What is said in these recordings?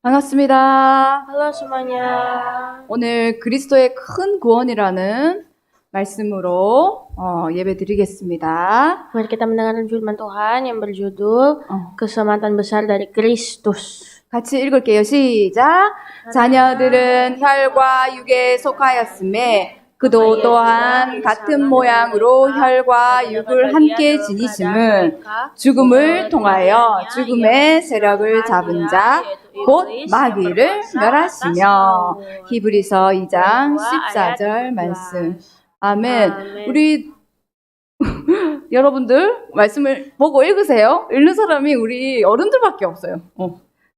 반갑습니다. Halo semuanya. 오늘 그리스도의 큰 구원이라는 말씀으로 예배 드리겠습니다. Mari kita mendengarkan firman Tuhan yang berjudul Keselamatan Besar dari Kristus. 같이 읽을게요. 시작. 자녀들은 혈과 육에 속하였음에 그도 또한 같은 모양으로 혈과 육을 함께 지니심은 죽음을 통하여 죽음의 세력을 잡은 자 곧 마귀를 멸하시며. 히브리서 2장 14절 말씀. 아멘. 우리 여러분들 말씀을 보고 읽으세요. 읽는 사람이 우리 어른들밖에 없어요.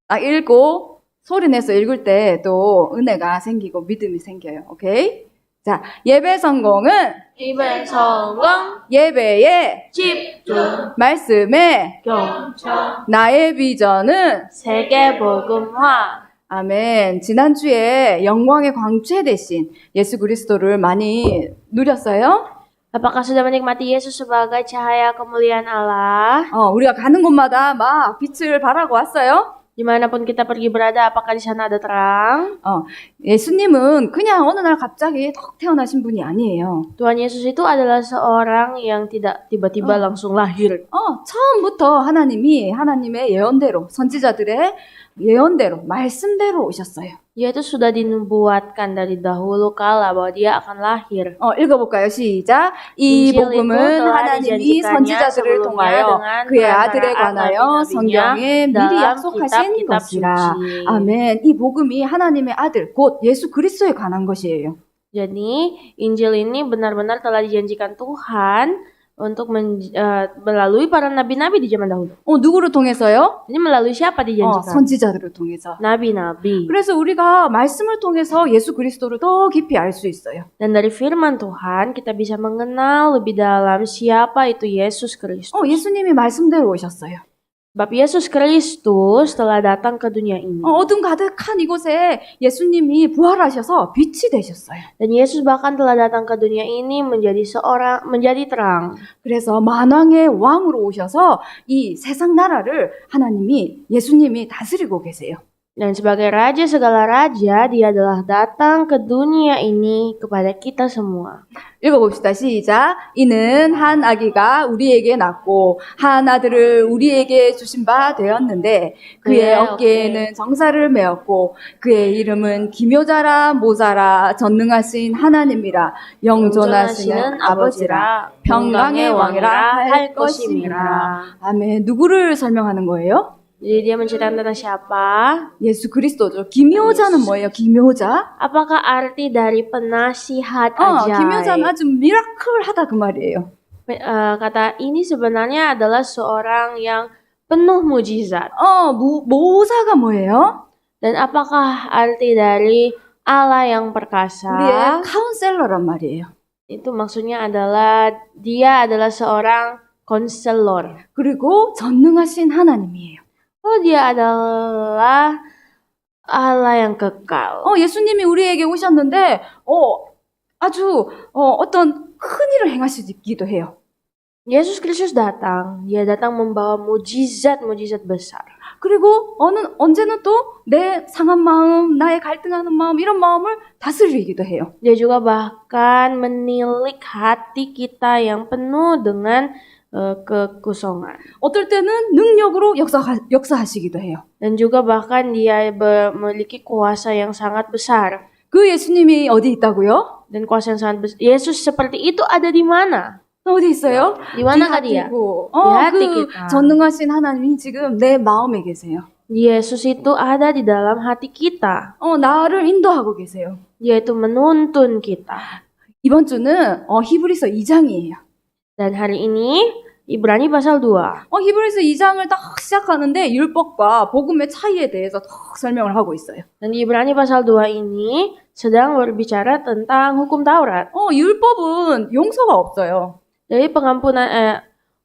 딱 읽고 소리내서 읽을 때 또 은혜가 생기고 믿음이 생겨요. 오케이? 자, 예배 성공은 Ibadah 성공, 예배의 집중, 말씀에 경청, 나의 비전은 세계복음화. 아멘. 지난주에 영광의 광채 대신 예수 그리스도를 많이 누렸어요? Apakah sudah menikmati Yesus sebagai cahaya kemuliaan Allah? 우리가 가는 곳마다 막 빛을 발하고 왔어요? Dimanapun kita pergi berada, apakah di sana ada terang? 예수님은 그냥 어느 날 갑자기 턱 태어나신 분이 아니에요. Tuhan Yesus itu adalah seorang yang tidak tiba-tiba langsung lahir. 처음부터 하나님의 예언대로, 선지자들의 예언대로, 말씀대로 오셨어요. Dia itu sudah dinubuatkan dari dahulu kala bahwa dia akan lahir. 읽어볼까요? 시작. 이 복음은 하나님이 선지자들을 통하여 그의 아들에 관하여 성경에 미리 약속하신 것이라. 아멘. 이 복음이 하나님의 아들, 곧 예수 그리스도에 관한 것이에요. Jadi, Injil ini benar-benar telah dijanjikan Tuhan untuk melalui para nabi-nabi di zaman dahulu. 누구를 통해서요? Ini melalui siapa dijanjikan? 선지자들을 통해서. Nabi-nabi. 그래서 우리가 말씀을 통해서 예수 그리스도를 더 깊이 알 수 있어요. Dan dari firman Tuhan kita bisa mengenal lebih dalam siapa itu Yesus Kristus. 예수님이 말씀대로 오셨어요. Sebab Yesus Kristus telah datang ke dunia ini. 어둠 가득한 이곳에 예수님이 부활하셔서 빛이 되셨어요. Dan Yesus bahkan telah datang ke dunia ini menjadi terang. 그래서 만왕의 왕으로 오셔서 이 세상 나라를 예수님이 다스리고 계세요. Dan sebagai raja segala raja, dia adalah datang ke dunia ini kepada kita semua. 읽어봅시다. 시작. 이는 한 아기가 우리에게 낳고 한 아들을 우리에게 주신 바 되었는데 그의 어깨에는 정사를 메었고 그의 이름은 기묘자라 모사라 전능하신 하나님이라 영존하시는 아버지라 평강의 왕이라 할 것임이라. 아멘. 누구를 설명하는 거예요? Jadi dia menceritakan tentang siapa? 예수 그리스도죠. 기묘자는 뭐예요? 기묘자? Apakah arti dari penasihat ajaib? 기묘자는 아주 미라클하다 그 말이에요. Kata ini sebenarnya adalah seorang yang penuh mujizat. 모사가 뭐예요? Dan apakah arti dari Allah yang perkasa? 우리의 카운셀러란 말이에요. Itu maksudnya adalah dia adalah seorang konselor. 그리고 전능하신 하나님이에요. Dia adalah Allah yang kekal. 예수님이 우리에게 오셨는데 아주 어떤 큰 일을 행하시기도 해요. Yesus Kristus datang. Dia datang membawa mujizat-mujizat besar. 그리고 언제는 또 내 상한 마음, 나의 갈등하는 마음 이런 마음을 다스리기도 해요. Dia juga bahkan menilik hati kita yang penuh dengan kekosongan. 어떨 때는 능력으로 역사하시기도 해요. Dan juga bahkan dia memiliki kuasa yang sangat besar. 그 예수님이 어디 있다고요? Dan kuasa yang sangat besar. Yesus seperti itu ada di mana? 어디 있어요? Di manakah dia? Di hati kita. 전능하신 하나님이 지금 내 마음에 계세요. Yesus itu ada di dalam hati kita. 나를 인도하고 계세요. Dia itu menuntun kita. 이번 주는 히브리서 2장이에요. Dan hari ini Ibrani pasal 2. 히브리서 2장을 딱 시작하는데 율법과 복음의 차이에 대해서 딱 설명을 하고 있어요. Dan di Ibrani pasal 2 ini sedang berbicara tentang hukum Taurat. 율법은 용서가 없어요. Jadi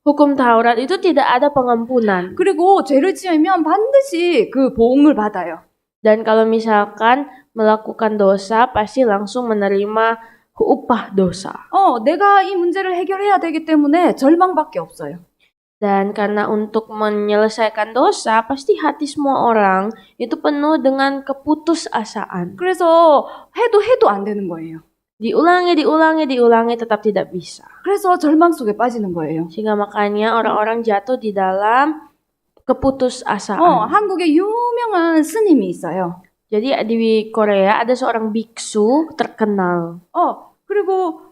hukum Taurat itu tidak ada pengampunan. 그리고 죄를 지으면 반드시 그 보응을 받아요. Dan kalau misalkan melakukan dosa pasti langsung menerima upah dosa. 내가 이 문제를 해결해야 되기 때문에 절망밖에 없어요. Dan karena untuk menyelesaikan dosa, pasti hati semua orang itu penuh dengan keputusasaan. 그래서 해도 안 되는 거예요. Diulangi, tetap tidak bisa. 그래서 절망 속에 빠지는 거예요. Sehingga makanya orang-orang jatuh di dalam keputusasaan. 한국에 유명한 스님이 있어요. Jadi di Korea ada seorang biksu terkenal. 그리고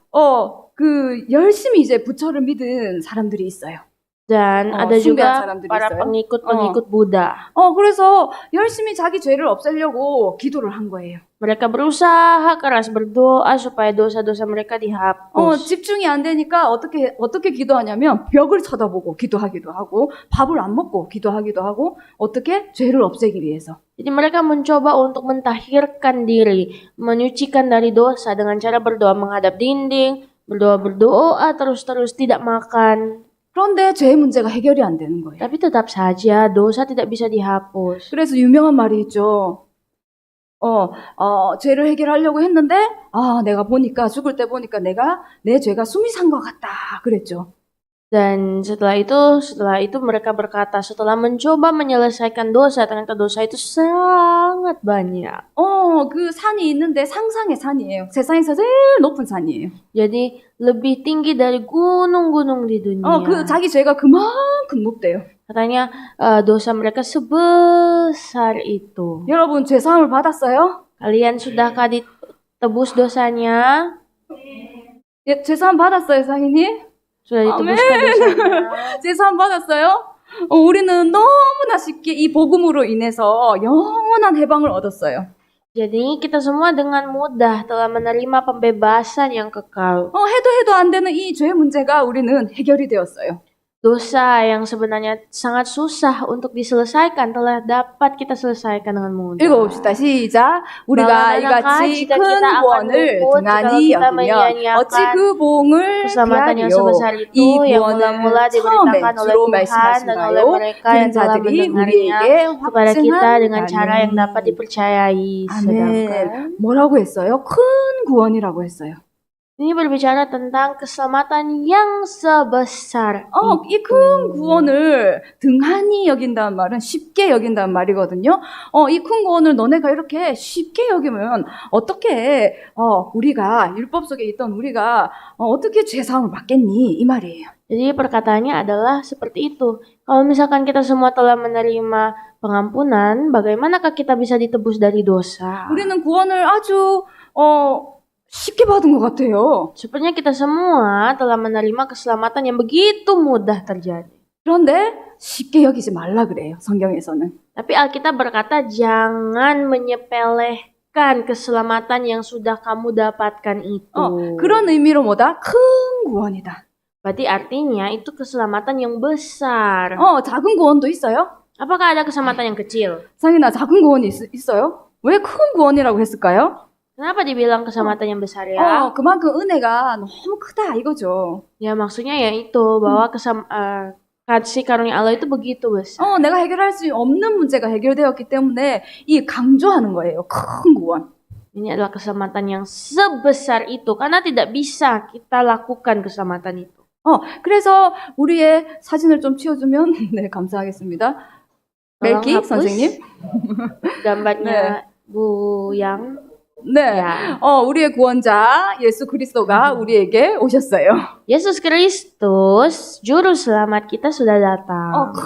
그 열심히 이제 부처를 믿은 사람들이 있어요. Dan ada 숭배한 juga 사람들이 para 있어요. pengikut Buddha. 그래서 열심히 자기 죄를 없애려고 기도를 한 거예요. Mereka berusaha keras berdoa supaya dosa-dosa mereka dihapus. 집중이 안 되니까 어떻게 기도하냐면 벽을 쳐다보고 기도하기도 하고 밥을 안 먹고 기도하기도 하고 어떻게 죄를 없애기 위해서. Jadi mereka mencoba untuk mentahhirkan diri, menyucikan dari dosa dengan cara berdoa menghadap dinding, berdoa terus-terus tidak makan. 그런데 죄의 문제가 해결이 안 되는 거예요. Tapi tetap saja dosa tidak bisa dihapus. 그래서 유명한 말이 있죠. 죄를 해결하려고 했는데 내가 보니까 죽을 때 보니까 내 죄가 숨이 산 것 같다 그랬죠. Dan setelah itu mereka berkata, setelah mencoba menyelesaikan dosa, ternyata dosa itu sangat banyak. 그 산이 있는데 상상의 산이에요. 세상에서 제일 높은 산이에요. Jadi lebih tinggi dari gunung-gunung di dunia. 그 자기 죄가 그만큼 높대요. Katanya dosa mereka sebesar itu. 여러분 죄 사함을 받았어요? Kalian sudahkah ditebus dosanya? 죄 사함 받았어요, 사인님? Sudah ditebuskan dosanya? 죄 사함 받았어요? 우리는 너무나 쉽게 이 복음으로 인해서 영원한 해방을 얻었어요. Jadi kita semua dengan mudah telah menerima pembebasan yang kekal. 해도 안 되는 이 죄 문제가 우리는 해결이 되었어요. Dosa yang sebenarnya sangat susah untuk diselesaikan telah dapat kita selesaikan dengan mudah. 읽어봅시다. 시작. 우리가 이같이 큰 구원을 등한히 여기며 어찌 그 보응을 keselamatan yang 피하리요. sebesar 이 itu yang 구원은 mula-mula diberitakan oleh 주로 Tuhan dan oleh 말씀하신가요? mereka yang 그런 telah 자들이 mendengarnya 우리에게 kepada kita dengan 확증한 cara yang dapat dipercayai. Sedangkan 아멘. 뭐라고 했어요? 큰 구원이라고 했어요. ini berbicara tentang keselamatan yang sebesar 이 큰 구원을 등한히 여긴다는 말은 쉽게 여긴다는 말이거든요. 이 큰 구원을 너네가 이렇게 쉽게 여기면 어떻게 우리가 율법 속에 있던 우리가 어떻게 죄 사함을 받겠니? 이 말이에요. Jadi perkataannya adalah seperti itu. Kalau misalkan kita semua telah menerima pengampunan, bagaimanakah kita bisa ditebus dari dosa? 우리는 구원을 아주 쉽게 받은 것 같아요. Sepertinya kita semua telah menerima keselamatan yang begitu mudah terjadi. 그런데 쉽게 여기지 말라 그래요. 성경에서는. Tapi Alkitab berkata jangan menyepelekan keselamatan yang sudah kamu dapatkan itu. 그런 의미로 뭐다? 큰 구원이다. Berarti artinya itu keselamatan yang besar. 작은 구원도 있어요? Apakah ada keselamatan yang kecil? 상인아, 작은 구원이 있어요? 왜 큰 구원이라고 했을까요? Kenapa dibilang keselamatan yang besar ya? 그만큼 은혜가 너무 크다 이거죠. Ya maksudnya ya itu bahwa kasih karunia Allah itu begitu besar. 내가 해결할 수 없는 문제가 해결되었기 때문에 이 강조하는 거예요. 큰 구원. Ini adalah keselamatan yang sebesar itu karena tidak bisa kita lakukan keselamatan itu. 그래서 우리의 사진을 좀 치워주면 네 감사하겠습니다. 멜키 hapus 선생님. gambarnya Bu Yang. 네, 야. 우리의 구원자 예수 그리스도가 우리에게 오셨어요. Yesus Kristus, juru selamat kita sudah datang. 큰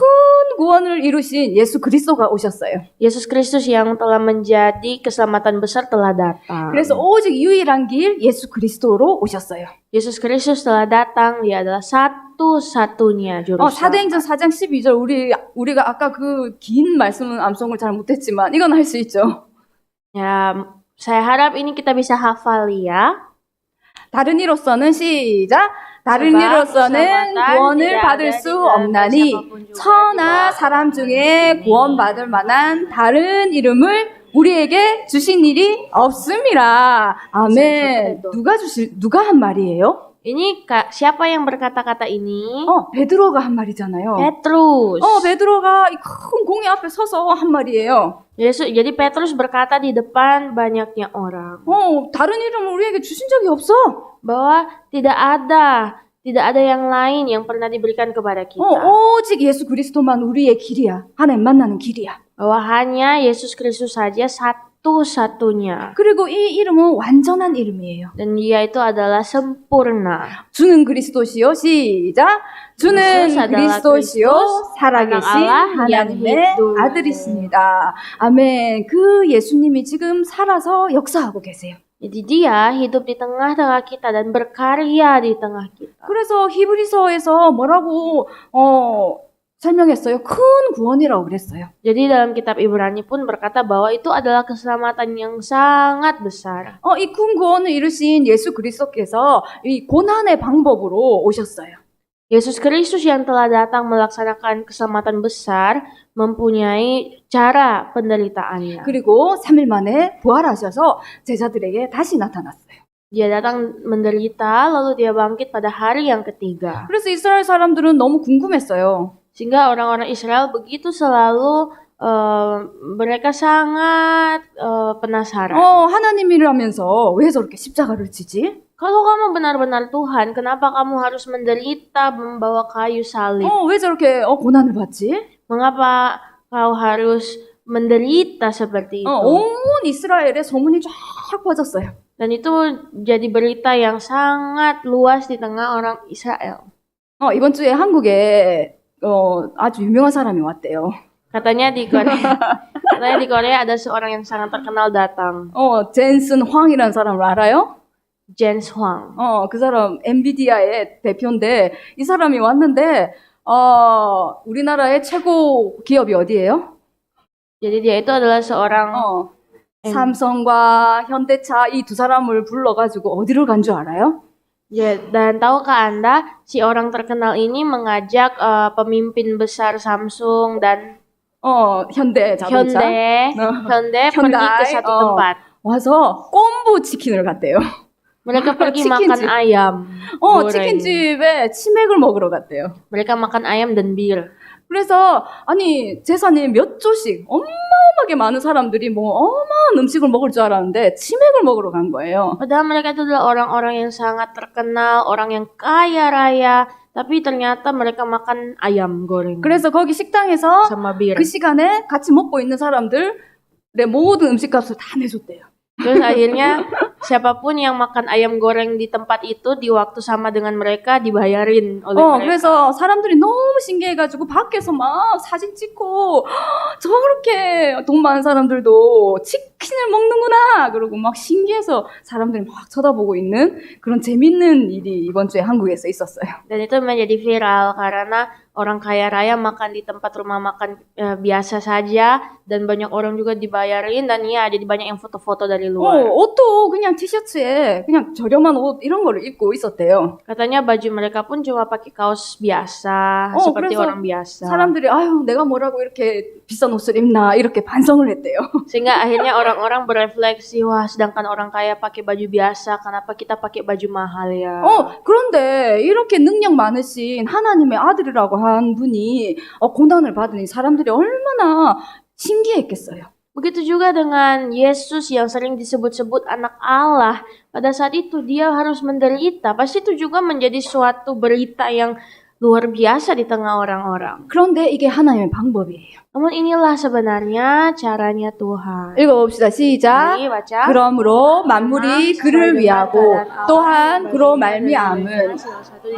구원을 이루신 예수 그리스도가 오셨어요. Yesus Kristus yang telah menjadi keselamatan besar telah datang. 그래서 오직 유일한 길 예수 그리스도로 오셨어요. Yesus Kristus telah datang, dia adalah satu-satunya juru selamat. 사도행전 4장 12절 우리가 아까 그 긴 말씀은 암송을 잘 못했지만 이건 할 수 있죠. Ya, saya harap ini kita bisa hafal ya. 다른 이로서는 시작. 다른 이로서는 구원을 받을 수 없나니 천하 사람 중에 구원받을 만한 다른 이름을 우리에게 주신 일이 없음이라. 아멘. 누가 한 말이에요? Ini siapa yang berkata-kata ini? 베드로가 한 말이잖아요. Petrus. 베드로가 이 큰 공회 앞에 서서 한 말이에요. Jadi Petrus berkata di depan banyaknya orang. 다른 이름을 우리에게 주신 적이 없어. Bahwa tidak ada Tidak ada yang lain yang pernah diberikan kepada kita. 오직 예수 그리스도만 우리의 길이야. 하나님 만나는 길이야. Bahwa hanya Yesus Kristus saja satu-satunya. 그리고 이 이름은 완전한 이름이에요. Dan dia itu adalah sempurna. 주는 그리스도시요. 시작. 주는 예수 adalah 그리스도시요. Kristus, 살아계신 anak Allah yang 하나님의 hidup. 아들이십니다. 아멘. 그 예수님이 지금 살아서 역사하고 계세요. Jadi dia hidup di tengah-tengah kita dan berkarya di tengah kita. 그래서 히브리서에서 뭐라고 설명했어요? 큰 구원이라고 그랬어요. Jadi dalam kitab Ibrani pun berkata bahwa itu adalah keselamatan yang sangat besar. 이 큰 구원을 이루신 예수 그리스도께서 이 고난의 방법으로 오셨어요. Yesus Kristus yang telah datang melaksanakan keselamatan besar mempunyai cara penderitaannya. 그리고 3일 만에 부활하셔서 제자들에게 다시 나타났어요. Dia datang menderita lalu dia bangkit pada hari yang ketiga. 그래서 이스라엘 사람들은 너무 궁금했어요. Sehingga orang-orang Israel begitu selalu mereka sangat penasaran. 하나님이라면서 왜 저렇게 십자가를 지지? Kalau kamu benar-benar Tuhan, kenapa kamu harus menderita membawa kayu salib? 왜 저렇게 고난을 받지? Mengapa kau harus menderita seperti itu? 온 이스라엘에 소문이 쫙 퍼졌어요. Dan itu jadi berita yang sangat luas di tengah orang Israel. 이번 주에 한국에 아주 유명한 사람이 왔대요. Katanya di Korea ada seorang yang sangat terkenal datang. 젠슨 황이라는 사람을 알아요? James Huang. 그 사람 엔비디아의 대표인데 이 사람이 왔는데 우리나라의 최고 기업이 어디예요? Jadi dia itu adalah seorang 삼성과 현대차 이 두 사람을 불러가지고 어디를 간 줄 알아요? Ya, dan tahukah Anda si orang terkenal ini mengajak pemimpin besar Samsung dan 현대 자동차 Hyundai pergi ke satu tempat. 와서 꼼부 치킨을 갔대요. Mereka pergi 치킨집. makan ayam. goreng. 치킨집에 치맥을 먹으러 갔대요. Mereka makan ayam dan bir. 그래서 아니 재산이 몇 조씩 어마어마하게 많은 사람들이 뭐 어마어마한 음식을 먹을 줄 알았는데 치맥을 먹으러 간 거예요. Padahal mereka itu adalah orang-orang yang sangat terkenal, orang yang kaya raya, tapi ternyata mereka makan ayam goreng 그래서 거기 식당에서 sama bir. 그 시간에 같이 먹고 있는 사람들의 모든 음식값을 다 내줬대요. Terus akhirnya siapapun yang makan ayam goreng di tempat itu di waktu sama dengan mereka dibayarin oleh mereka. 그래서 사람들이 너무 신기해가지고 밖에서 막 사진 찍고 저렇게 돈 많은 사람들도 치킨을 먹는구나 그러고 막 신기해서 사람들이 막 쳐다보고 있는 그런 재밌는 일이 이번 주에 한국에서 있었어요. Dan itu menjadi viral karena orang kaya raya makan di tempat rumah makan biasa saja dan banyak orang juga dibayarin dan ya jadi banyak yang foto-foto dari luar. 옷도 그냥 티셔츠에 그냥 저렴한 옷 이런 거를 입고 있었대요. Katanya baju mereka pun cuma pakai kaos biasa seperti 그래서 orang biasa. 사람들이 아유 내가 뭐라고 이렇게 비싼 옷을 입나 이렇게 반성을 했대요. Sehingga akhirnya orang-orang berefleksi, wah sedangkan orang kaya pakai baju biasa, kenapa kita pakai baju mahal ya? 그런데 이렇게 능력 많으신 하나님의 아들이라고 한 분이 고난을 받으니 사람들이 얼마나 신기했겠어요. Begitu juga dengan Yesus yang sering disebut-sebut anak Allah. Pada saat itu dia harus menderita. Pasti itu juga menjadi suatu berita yang luar biasa di tengah orang-orang. 그런데 이게 하나님의 방법이에요. Namun inilah sebenarnya caranya Tuhan. 읽어봅시다. 시작. Mari baca. 그러므로 만물이 그를 위하고 또한 그로 말미암은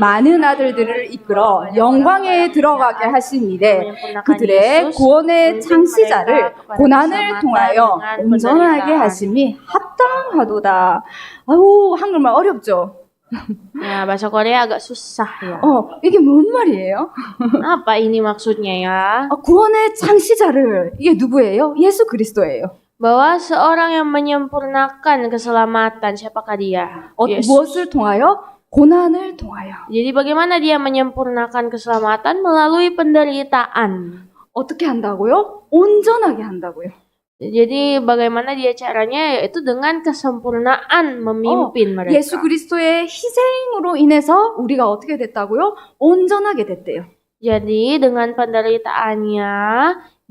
많은 아들들을 이끌어 영광에 들어가게 하신 이래 그들의 구원의 창시자를 고난을 통하여 온전하게 하심이 합당하도다. 아우 한글말 어렵죠? Ya, bahasa Korea agak susah ya. 이게 뭔 말이에요? Apa ini maksudnya ya? 구원의 창시자를 이게 누구예요? 예수 그리스도예요. Bahwa seorang yang menyempurnakan keselamatan, siapakah dia? Yesus. 무엇을 통하여? 고난을 통하여. Jadi bagaimana dia menyempurnakan keselamatan melalui penderitaan? 어떻게 한다고요? 온전하게 한다고요. Jadi bagaimana dia caranya? Yaitu dengan kesempurnaan memimpin mereka. 예수 그리스도의 희생으로 인해서 우리가 어떻게 됐다고요? 온전하게 됐대요. Jadi dengan penderitaannya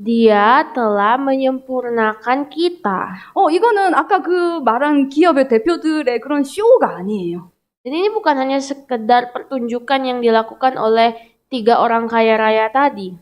dia telah menyempurnakan kita. 이거는 아까 그 말한 기업의 대표들의 그런 쇼가 아니에요. Jadi ini bukan hanya sekedar pertunjukan yang dilakukan oleh 3 orang kaya raya tadi.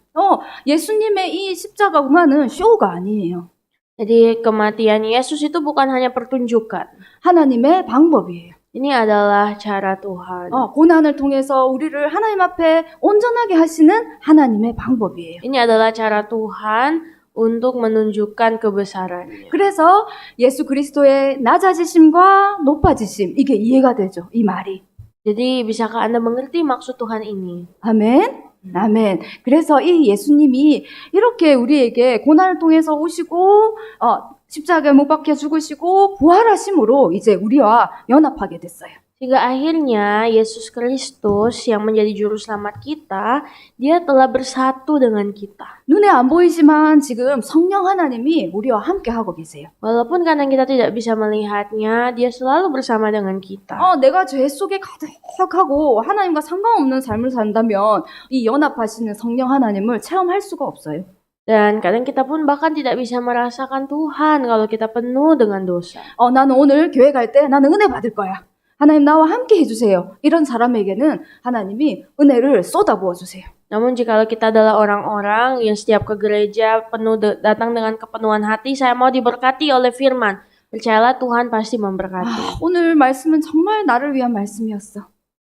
예수님의 이 십자가 고난은 쇼가 아니에요. Jadi kematian Yesus itu bukan hanya pertunjukan. 하나님의 방법이에요. Ini adalah cara Tuhan. 고난을 통해서 우리를 하나님 앞에 온전하게 하시는 하나님의 방법이에요. Ini adalah cara Tuhan untuk menunjukkan kebesarannya. 그래서 예수 그리스도의 낮아지심과 높아지심, 이게 이해가 되죠. 이 말이. Jadi bisakah Anda mengerti maksud Tuhan ini? 아멘. 아멘. 그래서 이 예수님이 이렇게 우리에게 고난을 통해서 오시고 십자가에 못 박혀 죽으시고 부활하심으로 이제 우리와 연합하게 됐어요. Hingga akhirnya Yesus Kristus yang menjadi juru selamat kita, dia telah bersatu dengan kita. 눈에 안 보이지만 지금 성령 하나님이 우리와 함께 하고 계세요. Walaupun kadang kita tidak bisa melihatnya, dia selalu bersama dengan kita. 내가 죄 속에 가득하고 하나님과 상관없는 삶을 산다면 이 연합하시는 성령 하나님을 체험할 수가 없어요. Dan kadang kita pun bahkan tidak bisa merasakan Tuhan kalau kita penuh dengan dosa. 나는 오늘 교회 갈 때 나는 은혜 받을 거야. 하나님 나와 함께 해주세요. 이런 사람에게는 하나님이 은혜를 쏟아부어 주세요. Namun jikalau kita adalah orang-orang yang setiap ke gereja penuh datang dengan kepenuhan hati, saya mau diberkati oleh firman. Percayalah Tuhan pasti memberkati. 오늘 말씀은 정말 나를 위한 말씀이었어.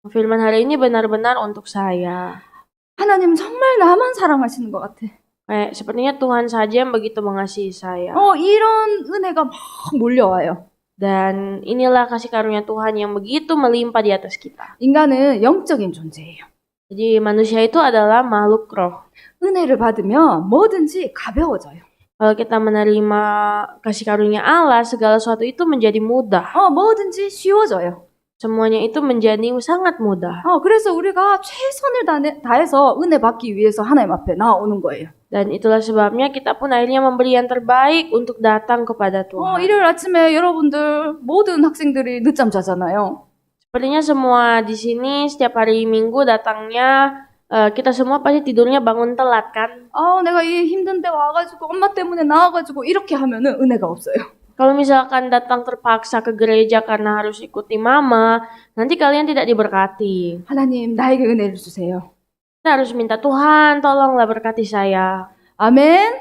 Firman hari ini benar-benar untuk saya. 하나님은 정말 나만 사랑하시는 것 같아. Sepertinya Tuhan saja yang begitu mengasihi saya. 이런 은혜가 막 몰려와요. Dan inilah kasih karunia Tuhan yang begitu melimpah di atas kita. 인간은 영적인 존재예요. Jadi manusia itu adalah makhluk roh. 은혜를 받으면 뭐든지 가벼워져요. Kalau kita menerima kasih karunia Allah, segala sesuatu itu menjadi mudah. 뭐든지 쉬워져요. Semuanya itu menjadi sangat mudah. 그래서 우리가 최선을 다해서 은혜 받기 위해서 하나님 앞에 나오는 거예요. Dan itulah sebabnya kita pun akhirnya memberi yang terbaik untuk datang kepada Tuhan. 일요일 아침에 여러분들 모든 학생들이 늦잠 자잖아요. Sepertinya semua di sini setiap hari Minggu datangnya kita semua pasti tidurnya bangun telat kan? 내가 이 힘든데 와가지고 엄마 때문에 나와가지고 이렇게 하면은 은혜가 없어요. Kalau misalkan datang terpaksa ke gereja karena harus ikuti mama, nanti kalian tidak diberkati. 하나님 나에게 은혜를 주세요. Kita harus minta Tuhan, tolonglah berkati saya. 아멘.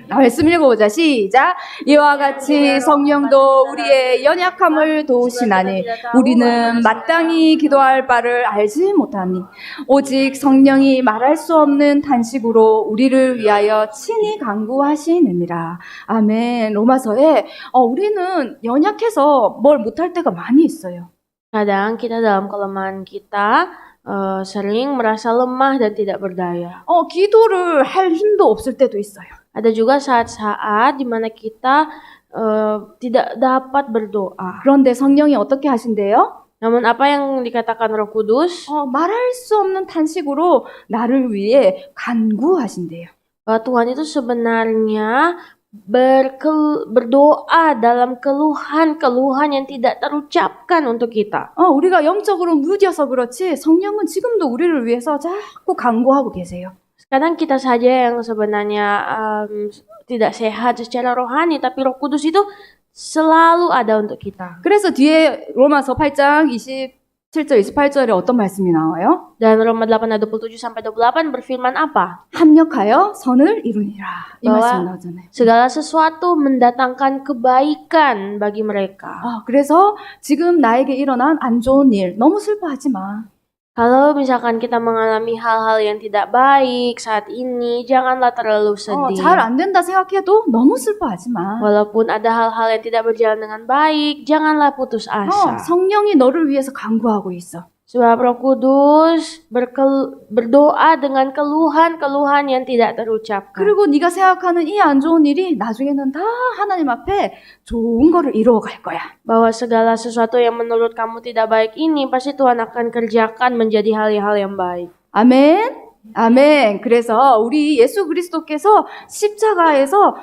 말씀 읽어보자. 시작. 이와 같이 성령도 우리의 연약함을 도우시나니 우리는 마땅히 기도할 바를 알지 못하니 오직 성령이 말할 수 없는 탄식으로 우리를 위하여 친히 간구하시느니라. 아멘. 로마서에 우리는 연약해서 뭘 못할 때가 많이 있어요. Kadang kita dalam kelemahan kita sering merasa lemah dan tidak berdaya. 기도를 할 힘도 없을 때도 있어요. Ada juga saat-saat di mana kita tidak dapat berdoa. 그런데 성령이 어떻게 하신대요? Namun apa yang dikatakan Roh Kudus? 말할 수 없는 탄식으로 나를 위해 간구하신대요. Bahwa Tuhan itu sebenarnya berdoa dalam keluhan yang tidak terucapkan untuk kita. 우리가 영적으로 무뎌서 그렇지 성령은 지금도 우리를 위해서 자꾸 간구하고 계세요. Kadang kita saja yang sebenarnya tidak sehat secara rohani, tapi Roh Kudus itu selalu ada untuk kita. 그래서 뒤에 로마서 8장 27절 28절에 어떤 말씀이 나와요? Dan Roma 8 ayat 27 sampai 28 berfirman apa? 합력하여 선을 이루니라. 이 말씀 나오잖아요. Segala sesuatu mendatangkan kebaikan bagi mereka. 그래서 지금 나에게 일어난 안 좋은 일 너무 슬퍼하지 마. Kalau misalkan kita mengalami hal-hal yang tidak baik saat ini, janganlah terlalu sedih. 잘 안 된다 생각해도 너무 슬퍼하지 마. Walaupun ada hal-hal yang tidak berjalan dengan baik, janganlah putus asa. 성령이 너를 위해서 간구하고 있어. Sebab Roh Kudus berdoa dengan keluhan yang tidak terucapkan. 그리고 네가 생각하는 이 안 좋은 일이 나중에는 다 하나님 앞에 좋은 거를 이루어 갈 거야. Bahwa segala sesuatu yang menurut kamu tidak baik ini pasti Tuhan akan kerjakan menjadi hal-hal yang baik. 아멘. 아멘. 그래서 우리 예수 그리스도께서 십자가에서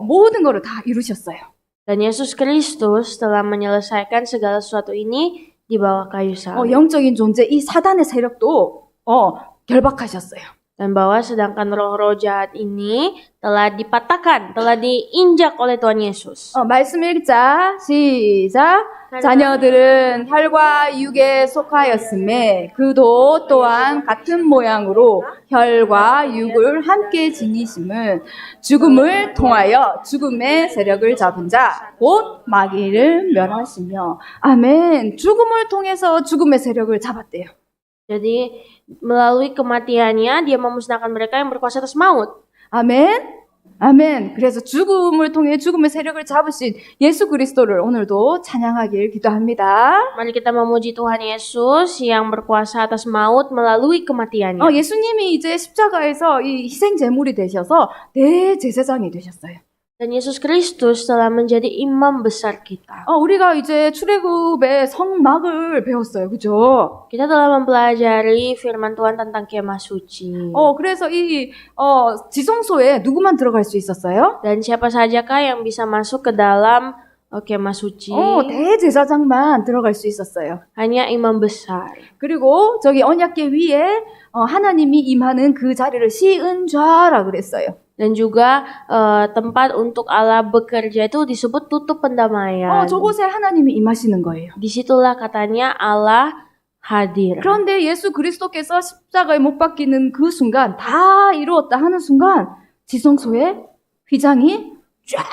모든 거를 다 이루셨어요. Dan Yesus Kristus telah menyelesaikan segala sesuatu ini di bawah kayu salib. 영적인 존재 이 사단의 세력도 결박하셨어요. Dan bahwa sedangkan roh-roh jahat ini telah dipatahkan, telah diinjak oleh Tuhan Yesus. 말씀 읽자. 시작. 자녀들은 혈과 육에 속하였음에 그도 또한 같은 모양으로 혈과 육을 함께 지니심은 죽음을 통하여 죽음의 세력을 잡은 자 곧 마귀를 멸하시며 아멘. 죽음을 통해서 죽음의 세력을 잡았대요. Jadi melalui kematiannya dia memusnahkan mereka yang berkuasa atas maut. 아멘. 아멘. 그래서 죽음을 통해 죽음의 세력을 잡으신 예수 그리스도를 오늘도 찬양하길 기도합니다. Mari kita memuji Tuhan Yesus yang berkuasa atas maut melalui kematiannya. 예수님이 이제 십자가에서 이 희생 제물이 되셔서 대제사장이 되셨어요. Dan Yesus Kristus telah menjadi imam besar kita. 우리가 이제 출애굽의 성막을 배웠어요. 그죠? Kita telah mempelajari firman Tuhan tentang kemah suci. 그래서 이 지성소에 누구만 들어갈 수 있었어요? Dan siapa sajakah yang bisa masuk ke dalam kemah suci? 대제사장만 들어갈 수 있었어요. Hanya imam besar. 그리고 저기 언약궤 위에 하나님이 임하는 그 자리를 시은좌라 그랬어요. Dan juga tempat untuk Allah bekerja itu disebut tutup pendamaian. 저곳에 하나님이 임하시는 거예요. Disitulah katanya Allah hadir. 그런데 예수 그리스도께서 십자가에 못 박히는 그 순간 다 이루었다 하는 순간 지성소의 휘장이 쫙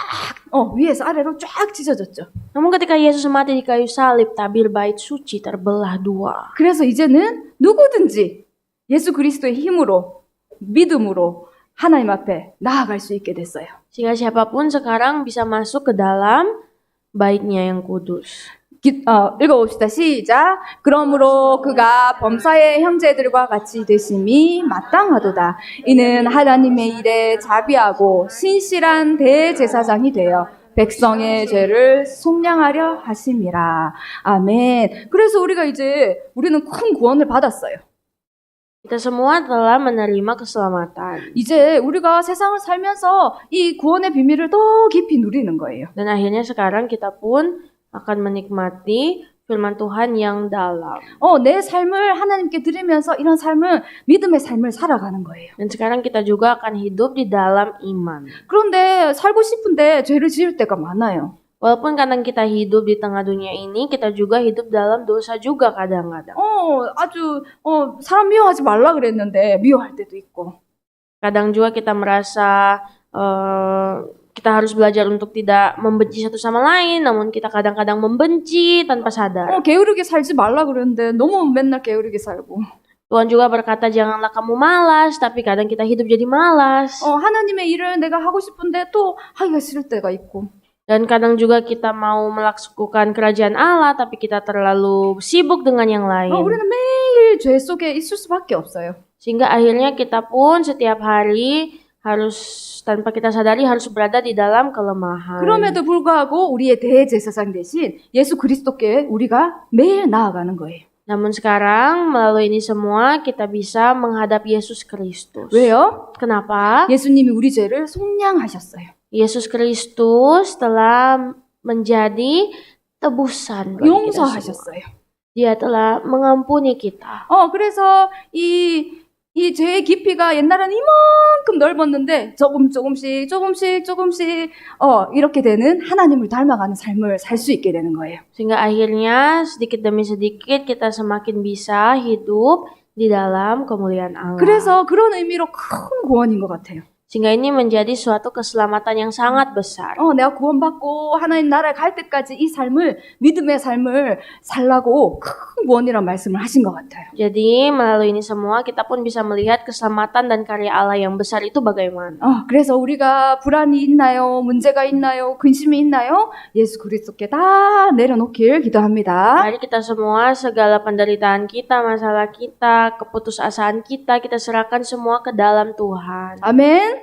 위에서 아래로 쫙 찢어졌죠. Namun ketika Yesus mati di kayu salib, tabir bait suci terbelah dua. 그래서 이제는 누구든지 예수 그리스도의 힘으로 믿음으로 하나님 앞에 나아갈 수 있게 됐어요. Sehingga siapapun sekarang bisa masuk ke dalam baitnya yang kudus. 읽어봅시다. 시작. 그러므로 그가 범사의 형제들과 같이 되심이 마땅하도다. 이는 하나님의 일에 자비하고 신실한 대제사장이 되어 백성의 죄를 속량하려 하심이라. 아멘. 그래서 우리는 큰 구원을 받았어요. Kita semua telah menerima keselamatan. 이제 우리가 세상을 살면서 이 구원의 비밀을 더 깊이 누리는 거예요. Dan akhirnya sekarang kita pun akan menikmati firman Tuhan yang dalam. 내 삶을 하나님께 드리면서 이런 삶을 믿음의 삶을 살아가는 거예요. Dan sekarang kita juga akan hidup di dalam iman. 그런데 살고 싶은데 죄를 지을 때가 많아요. Walaupun kadang kita hidup di tengah dunia ini, kita juga hidup dalam dosa juga kadang-kadang. 사람 미워하지 말라 그랬는데 미워할 때도 있고. Kadang juga kita merasa kita harus belajar untuk tidak membenci satu sama lain, namun kita kadang-kadang membenci tanpa sadar. 게으르게 살지 말라 그랬는데 너무 맨날 게으르게 살고. Tuhan juga berkata janganlah kamu malas, tapi kadang kita hidup jadi malas. 하나님의 일을 내가 하고 싶은데 또 하기가 싫을 때가 있고. Dan kadang juga kita mau melakukan kerajaan Allah, tapi kita terlalu sibuk dengan yang lain. 우리는 매일 죄 속에 있을 수밖에 없어요. Sehingga akhirnya kita pun setiap hari harus tanpa kita sadari harus berada di dalam kelemahan. 그럼에도 불구하고 우리의 대제사장 대신 예수 그리스도께 우리가 매일 나아가는 거예요. Namun sekarang melalui ini semua kita bisa menghadap Yesus Kristus. 왜요? Kenapa? 예수님이 우리 죄를 속량하셨어요. Yesus Kristus telah menjadi tebusan bagi kita semua. 용서하셨어요. Dia telah mengampuni kita. 그래서 이 죄의 깊이가 옛날에는 이만큼 넓었는데 조금씩 이렇게 되는 하나님을 닮아가는 삶을 살 수 있게 되는 거예요. Sehingga akhirnya sedikit demi sedikit kita semakin bisa hidup di dalam kemuliaan Allah. 그래서 그런 의미로 큰 구원인 것 같아요. Sehingga ini menjadi suatu keselamatan yang sangat besar. 내가 구원받고 하나님 나라에 갈 때까지 이 삶을 믿음의 삶을 살라고 큰 구원이란 말씀을 하신 것 같아요. Jadi melalui ini semua kita pun bisa melihat keselamatan dan karya Allah yang besar itu bagaimana. 그래서 우리가 불안이 있나요? 문제가 있나요? 근심이 있나요? 예수 그리스도께 다 내려놓길 기도합니다. Mari kita semua segala penderitaan kita, masalah kita, keputusasaan kita serahkan semua ke dalam Tuhan. 아멘.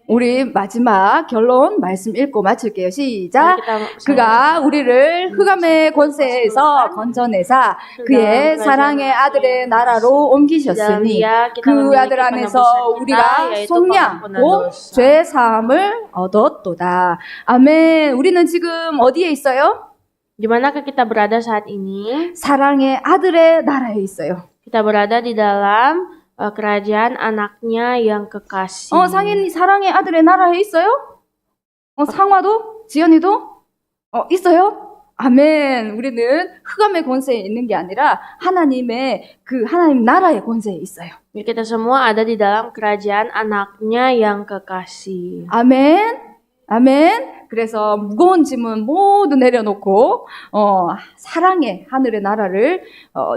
우리 마지막 결론 말씀 읽고 마칠게요. 시작. 그가 우리를 흑암의 권세에서 건져내사 그의 사랑의 아들의 나라로 옮기셨으니 그 아들 안에서 우리가 속량 곧 죄 사함을 얻었도다. 아멘. 우리는 지금 어디에 있어요? Di manakah kita berada saat ini? 사랑의 아들의 나라에 있어요. Kita berada di dalam kerajaan anaknya yang kekasih. 상인 사랑의 아들의 나라에 있어요? 상화도? 지연이도? 있어요? 아멘. 우리는 흑암의 권세에 있는 게 아니라 하나님의 하나님 나라의 권세에 있어요. Kita semua ada di dalam kerajaan anaknya yang kekasih. 아멘. 아멘. 그래서 무거운 짐은 모두 내려놓고 사랑의 하늘의 나라를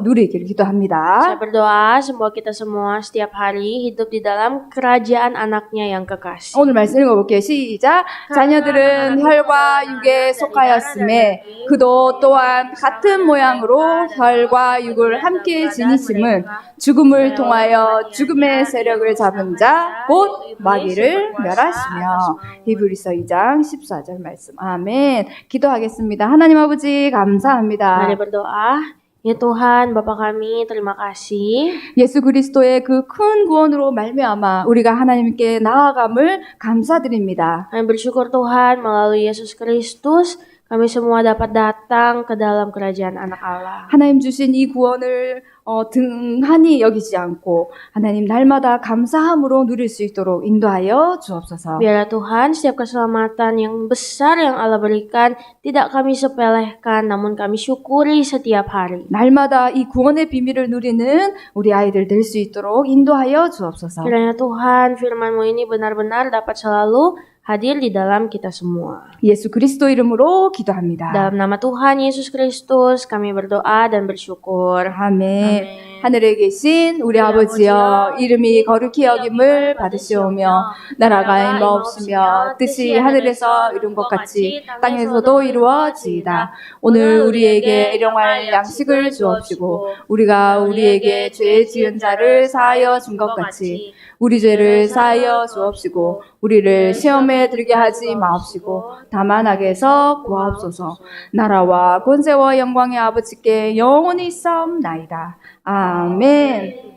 누리기를 Saya 기도합니다. berdoa semoga kita semua setiap hari hidup di dalam kerajaan anaknya yang kekasih. 오늘 말씀 읽어볼게요. 시작. 자녀들은 혈과 육에 속하였음에 그도 또한 같은 모양으로 혈과 육을 함께 지니심은 죽음을 통하여 죽음의 세력을 잡은 자 곧 마귀를 멸하시며. 히브리서 2장 14절 말씀. 아멘. 기도하겠습니다. 하나님 아버지 감사합니다. Mari berdoa. Ya Tuhan, Bapa kami, terima kasih. 예수 그리스도의 그 큰 구원으로 말미암아 우리가 하나님께 나아감을 감사드립니다. Kami bersyukur Tuhan melalui Yesus Kristus kami semua dapat datang ke dalam kerajaan anak Allah. 하나님 주신 이 구원을 등한히 여기지 않고 하나님 날마다 감사함으로 누릴 수 있도록 인도하여 주옵소서. Biarlah Tuhan setiap keselamatan yang besar yang Allah berikan tidak kami sepelehkan namun kami syukuri setiap hari. 날마다 이 구원의 비밀을 누리는 우리 아이들 될 수 있도록 인도하여 주옵소서. Kiranya Tuhan firman-Mu ini benar-benar dapat selalu hadir di dalam kita semua. 예수 그리스도 이름으로 기도합니다. Dalam nama Tuhan Yesus Kristus kami berdoa dan bersyukur. 아멘. 하늘에 계신 우리 아버지여 이름이 거룩히 여김을 받으시오며 나라가 임하옵시며 뜻이 하늘에서 이룬 것 같이 땅에서도 이루어지이다. 오늘 우리에게 일용할 양식을 주옵시고 우리가 우리에게 죄 지은 자를 사하여 준 것 같이 우리 죄를 사하여 주옵시고 우리를 시험에 들게 하지 마옵시고 다만 악에서 구하옵소서. 나라와 권세와 영광의 아버지께 영원히 있사옵나이다. 아멘.